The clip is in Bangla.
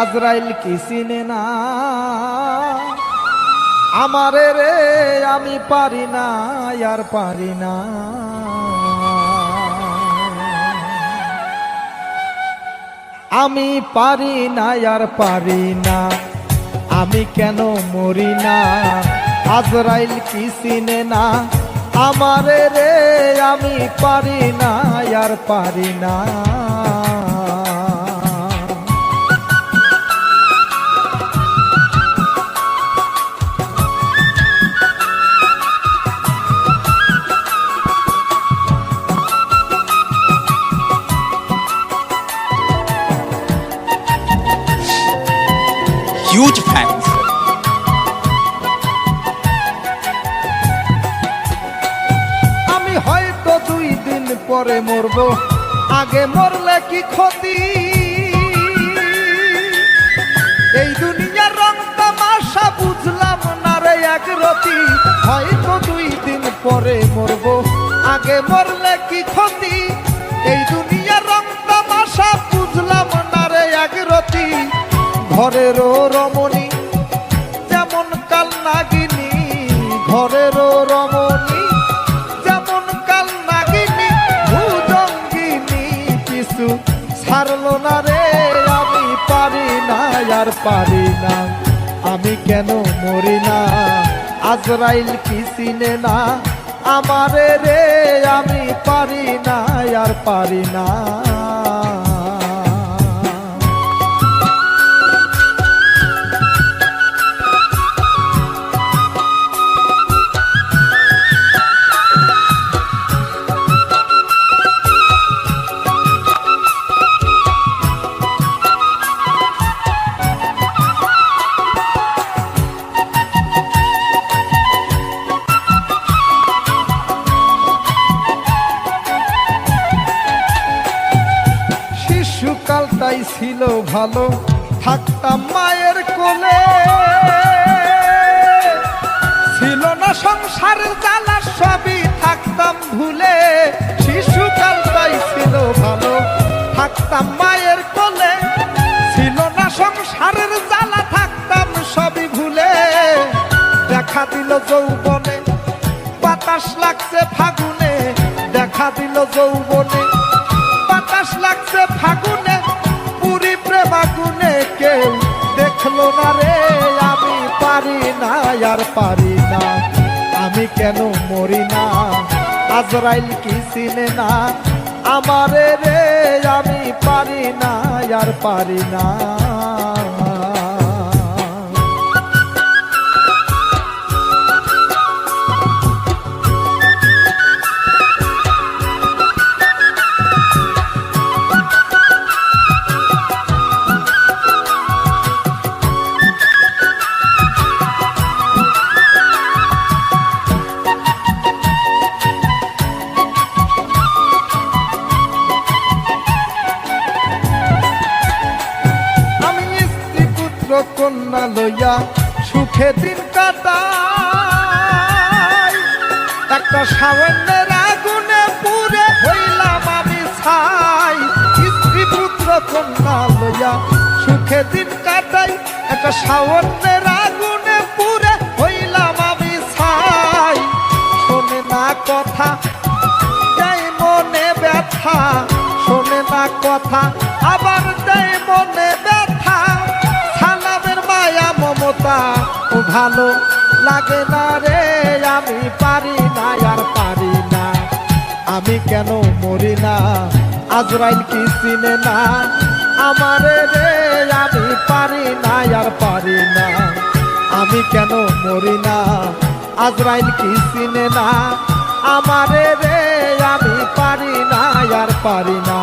আজরাইল কি চিনে না আমারে রে, আমি পারি না আর পারি না। আমি পারি না আর পারি না, আমি কেন মরি না। আজরাইল কি চিনে না আমারে রে, আমি পারি না আর পারি না। Huge fans. আমি হয়তো 2 দিন পরে মরবো, আগে মরলে কি ক্ষতি। এই দুনিয়ার রং তামাশা বুঝলাম না রে এক রতি। হয়তো 2 দিন পরে মরবো, আগে মরলে কি ক্ষতি। এই দুনিয়ার রং তামাশা বুঝলাম না রে এক রতি। ঘরেরও রমণী যেমন কাল নাগিনী, ঘরেরও রমণী যেমন কাল নাগিনী, ভুজঙ্গিনী পিছু ছাড়লো না রে। আমি পারি না আর পারি না, আমি কেন মরি না। আজরাইল কি চিনে না আমারে রে, আমি পারি না আর পারি না। শিশুকালটাই ছিল ভালো, থাকতাম মায়ের কোলে। ছিল না সংসারের জ্বালা, সবই থাকতাম ভুলে। শিশুকালটাই ছিল ভালো, থাকতাম মায়ের কোলে। ছিল না সংসারের জ্বালা, থাকতাম সবই ভুলে। দেখা দিল যৌবনে বাতাস লাগছে ফাগুনে, দেখা দিল যৌবনে বাতাস লাগছে ফাগুনে। পুরি প্রেমাগুনে কেউ দেখলো না রে, আমি পারি না আর পারি না, আমি কেন মরি না। আজরাইল কি চিনে না আমারে রে, আমি পারি না আর পারি না। কন্যা লইয়া সুখে দিন কাটাই, একটা সাবনের আগুনে পুড়ে হইলাম আমি ছাই। স্ত্রী পুত্র কন্যা লইয়া সুখে দিন কাটাই, একটা সাবনের আগুনে পুড়ে হইলাম আমি ছাই। শোনে না কথা দেয় মনে ব্যথা, শোনে না কথা আবার দেয় মনে ব্যথা। মমতা ও ভালো লাগে না রে, আমি পারি না আর পারি না, আমি কেন মরি না। আজরাইল কি চিনে না আমারে রে, আমি পারি না আর পারি না, আমি কেন মরি না। আজরাইল কি চিনে না আমারে রে, আমি পারি না আর পারি না।